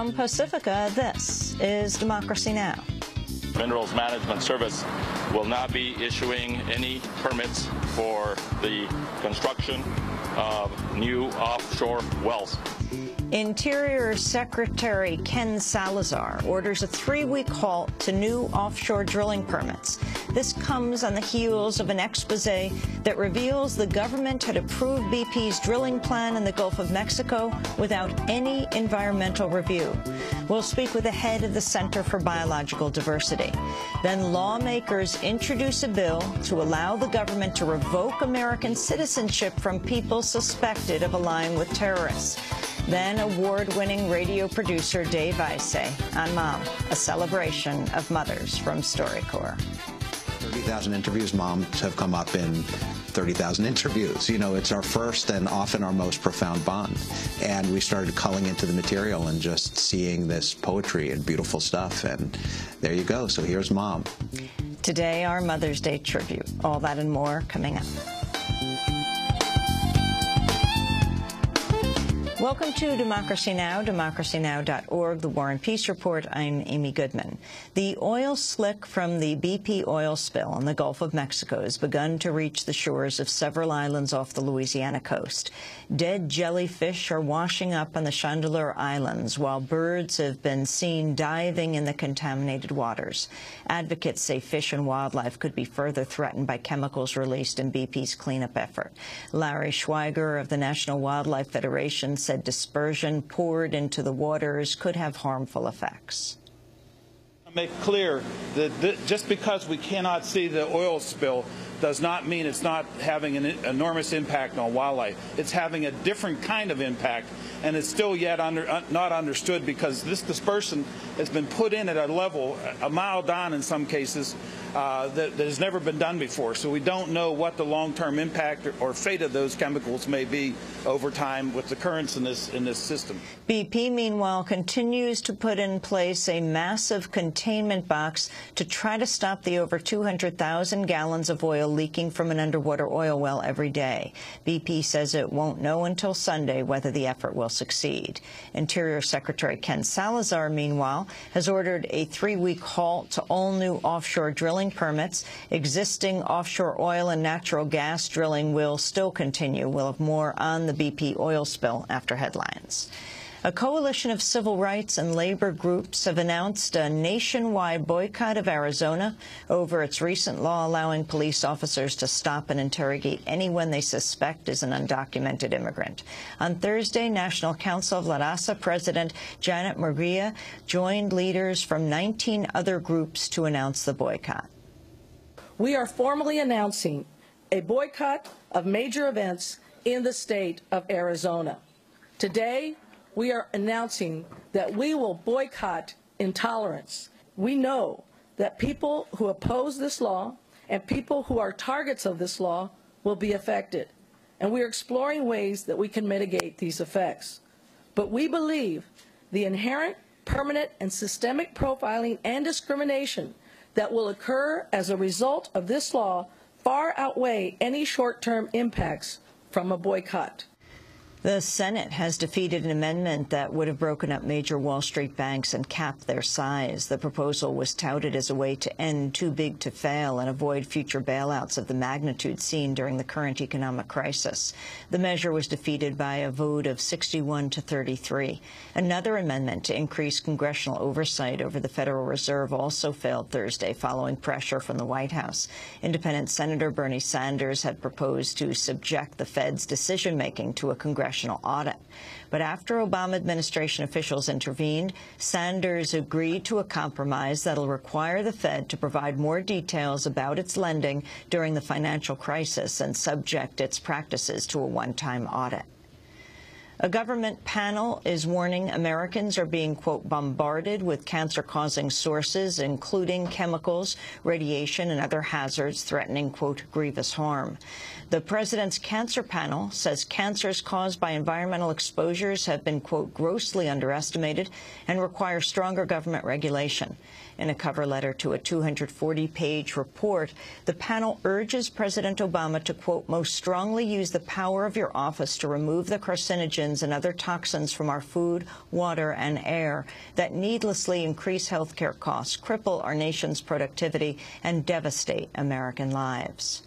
From Pacifica, this is Democracy Now! Minerals Management Service will not be issuing any permits for the construction of new offshore wells. Interior Secretary Ken Salazar orders a 3-week halt to new offshore drilling permits. This comes on the heels of an expose that reveals the government had approved BP's drilling plan in the Gulf of Mexico without any environmental review. We'll speak with the head of the Center for Biological Diversity. Then lawmakers introduce a bill to allow the government to revoke American citizenship from people suspected of allying with terrorists. Then award-winning radio producer Dave Isay on Mom, a celebration of mothers from StoryCorps. 30,000 interviews. Moms have come up in 30,000 interviews. You know, it's our first and often our most profound bond. And we started culling into the material and just seeing this poetry and beautiful stuff. And there you go. So here's Mom. Today, our Mother's Day tribute. All that and more coming up. Welcome to Democracy Now!, democracynow.org, the War and Peace Report. I'm Amy Goodman. The oil slick from the BP oil spill in the Gulf of Mexico has begun to reach the shores of several islands off the Louisiana coast. Dead jellyfish are washing up on the Chandeleur Islands, while birds have been seen diving in the contaminated waters. Advocates say fish and wildlife could be further threatened by chemicals released in BP's cleanup effort. Larry Schweiger of the National Wildlife Federation said dispersion poured into the waters could have harmful effects. Make clear that just because we cannot see the oil spill does not mean it's not having an enormous impact on wildlife. It's having a different kind of impact, and it's still yet not understood because this dispersion has been put in at a level a mile down in some cases that has never been done before. So we don't know what the long-term impact or fate of those chemicals may be over time with the currents in this system. BP, meanwhile, continues to put in place a massive containment box to try to stop the over 200,000 gallons of oil leaking from an underwater oil well every day. BP says it won't know until Sunday whether the effort will succeed. Interior Secretary Ken Salazar, meanwhile, has ordered a 3-week halt to all new offshore drilling permits. Existing offshore oil and natural gas drilling will still continue. We'll have more on the BP oil spill after headlines. A coalition of civil rights and labor groups have announced a nationwide boycott of Arizona over its recent law allowing police officers to stop and interrogate anyone they suspect is an undocumented immigrant. On Thursday, National Council of La Raza President Janet Murguia joined leaders from 19 other groups to announce the boycott. We are formally announcing a boycott of major events in the state of Arizona. Today, we are announcing that we will boycott intolerance. We know that people who oppose this law and people who are targets of this law will be affected, and we are exploring ways that we can mitigate these effects. But we believe the inherent, permanent, and systemic profiling and discrimination that will occur as a result of this law far outweigh any short-term impacts from a boycott. The Senate has defeated an amendment that would have broken up major Wall Street banks and capped their size. The proposal was touted as a way to end too big to fail and avoid future bailouts of the magnitude seen during the current economic crisis. The measure was defeated by a vote of 61 to 33. Another amendment to increase congressional oversight over the Federal Reserve also failed Thursday following pressure from the White House. Independent Senator Bernie Sanders had proposed to subject the Fed's decision-making to a congressional audit. But after Obama administration officials intervened, Sanders agreed to a compromise that'll require the Fed to provide more details about its lending during the financial crisis and subject its practices to a one-time audit. A government panel is warning Americans are being, quote, bombarded with cancer-causing sources, including chemicals, radiation, and other hazards threatening, quote, grievous harm. The president's cancer panel says cancers caused by environmental exposures have been, quote, grossly underestimated and require stronger government regulation. In a cover letter to a 240-page report, the panel urges President Obama to, quote, most strongly use the power of your office to remove the carcinogens pathogens and other toxins from our food, water, and air that needlessly increase healthcare costs, cripple our nation's productivity, and devastate American lives.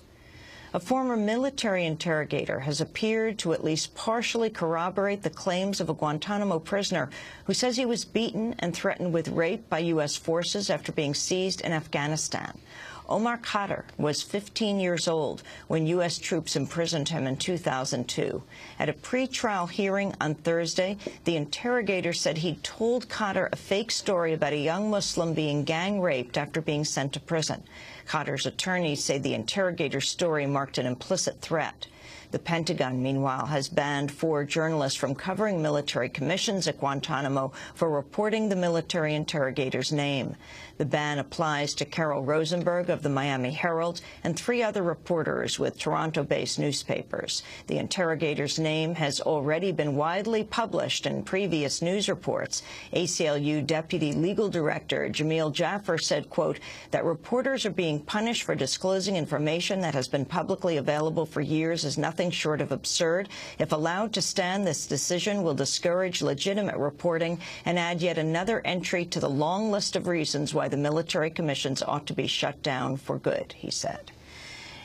A former military interrogator has appeared to at least partially corroborate the claims of a Guantanamo prisoner who says he was beaten and threatened with rape by U.S. forces after being seized in Afghanistan. Omar Khadr was 15 years old when U.S. troops imprisoned him in 2002. At a pretrial hearing on Thursday, the interrogator said he told Khadr a fake story about a young Muslim being gang raped after being sent to prison. Khadr's attorneys say the interrogator's story marked an implicit threat. The Pentagon, meanwhile, has banned 4 journalists from covering military commissions at Guantanamo for reporting the military interrogator's name. The ban applies to Carol Rosenberg of the Miami Herald and 3 other reporters with Toronto-based newspapers. The interrogator's name has already been widely published in previous news reports. ACLU Deputy Legal Director Jamil Jaffer said, quote, that reporters are being punished for disclosing information that has been publicly available for years is nothing short of absurd. If allowed to stand, this decision will discourage legitimate reporting and add yet another entry to the long list of reasons why the military commissions ought to be shut down for good, he said.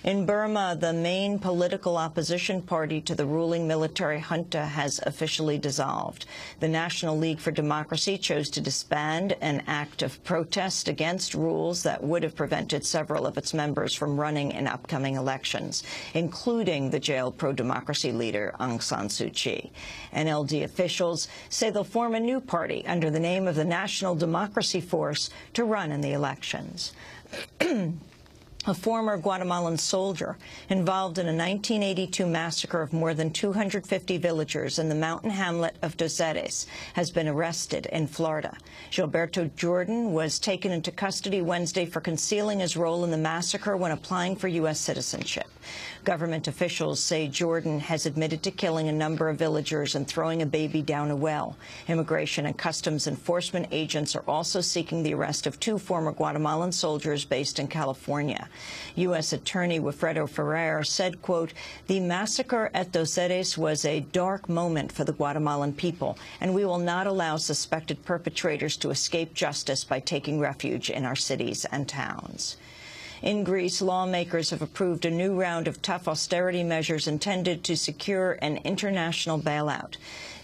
In Burma, the main political opposition party to the ruling military junta has officially dissolved. The National League for Democracy chose to disband an act of protest against rules that would have prevented several of its members from running in upcoming elections, including the jailed pro-democracy leader Aung San Suu Kyi. NLD officials say they'll form a new party under the name of the National Democracy Force to run in the elections. A former Guatemalan soldier involved in a 1982 massacre of more than 250 villagers in the mountain hamlet of Doceres has been arrested in Florida. Gilberto Jordan was taken into custody Wednesday for concealing his role in the massacre when applying for U.S. citizenship. Government officials say Jordan has admitted to killing a number of villagers and throwing a baby down a well. Immigration and Customs Enforcement agents are also seeking the arrest of 2 former Guatemalan soldiers based in California. U.S. Attorney Wilfredo Ferrer said, quote, the massacre at Doceres was a dark moment for the Guatemalan people, and we will not allow suspected perpetrators to escape justice by taking refuge in our cities and towns. In Greece, lawmakers have approved a new round of tough austerity measures intended to secure an international bailout.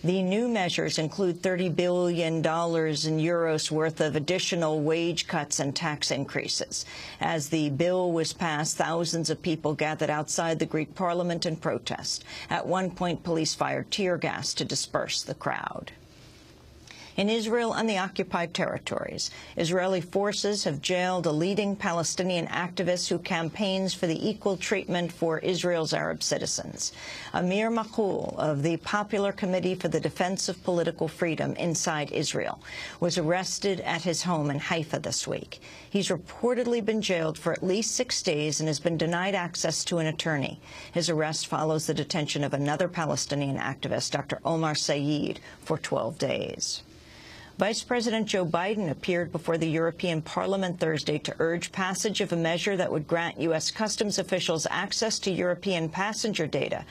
The new measures include $30 billion in euros worth of additional wage cuts and tax increases. As the bill was passed, thousands of people gathered outside the Greek parliament in protest. At one point, police fired tear gas to disperse the crowd. In Israel and the occupied territories, Israeli forces have jailed a leading Palestinian activist who campaigns for the equal treatment for Israel's Arab citizens. Amir Makhoul of the Popular Committee for the Defense of Political Freedom inside Israel was arrested at his home in Haifa this week. He's reportedly been jailed for at least 6 days and has been denied access to an attorney. His arrest follows the detention of another Palestinian activist, Dr. Omar Saeed, for 12 days. Vice President Joe Biden appeared before the European Parliament Thursday to urge passage of a measure that would grant U.S. customs officials access to European passenger data.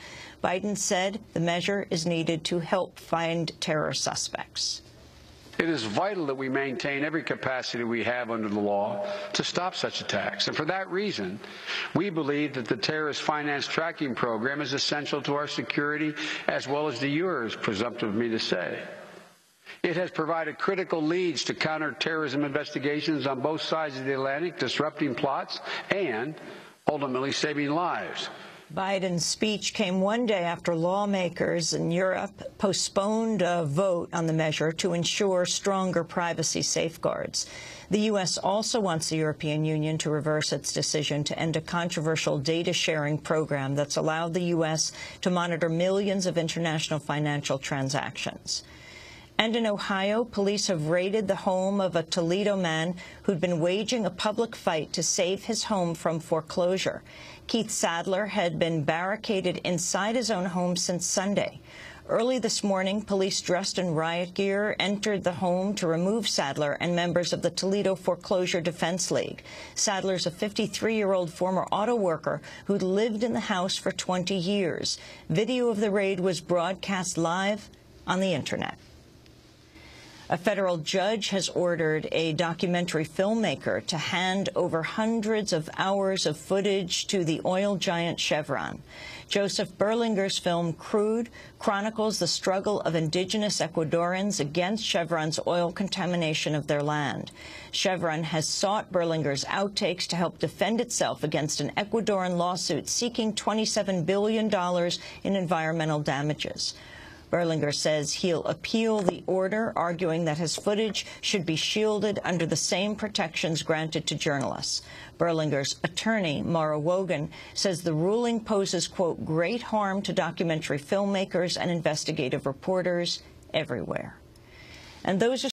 Biden said the measure is needed to help find terror suspects. It is vital that we maintain every capacity we have under the law to stop such attacks. And for that reason, we believe that the terrorist finance tracking program is essential to our security, as well as to yours, presumptive of me to say. It has provided critical leads to counterterrorism investigations on both sides of the Atlantic, disrupting plots and ultimately saving lives. Biden's speech came one day after lawmakers in Europe postponed a vote on the measure to ensure stronger privacy safeguards. The U.S. also wants the European Union to reverse its decision to end a controversial data-sharing program that's allowed the U.S. to monitor millions of international financial transactions. And in Ohio, police have raided the home of a Toledo man who'd been waging a public fight to save his home from foreclosure. Keith Sadler had been barricaded inside his own home since Sunday. Early this morning, police dressed in riot gear entered the home to remove Sadler and members of the Toledo Foreclosure Defense League. Sadler's a 53-year-old former auto worker who'd lived in the house for 20 years. Video of the raid was broadcast live on the Internet. A federal judge has ordered a documentary filmmaker to hand over hundreds of hours of footage to the oil giant Chevron. Joseph Berlinger's film Crude chronicles the struggle of indigenous Ecuadorians against Chevron's oil contamination of their land. Chevron has sought Berlinger's outtakes to help defend itself against an Ecuadorian lawsuit seeking $27 billion in environmental damages. Berlinger says he'll appeal the order, arguing that his footage should be shielded under the same protections granted to journalists. Berlinger's attorney, Mara Wogan, says the ruling poses, quote, great harm to documentary filmmakers and investigative reporters everywhere. And those are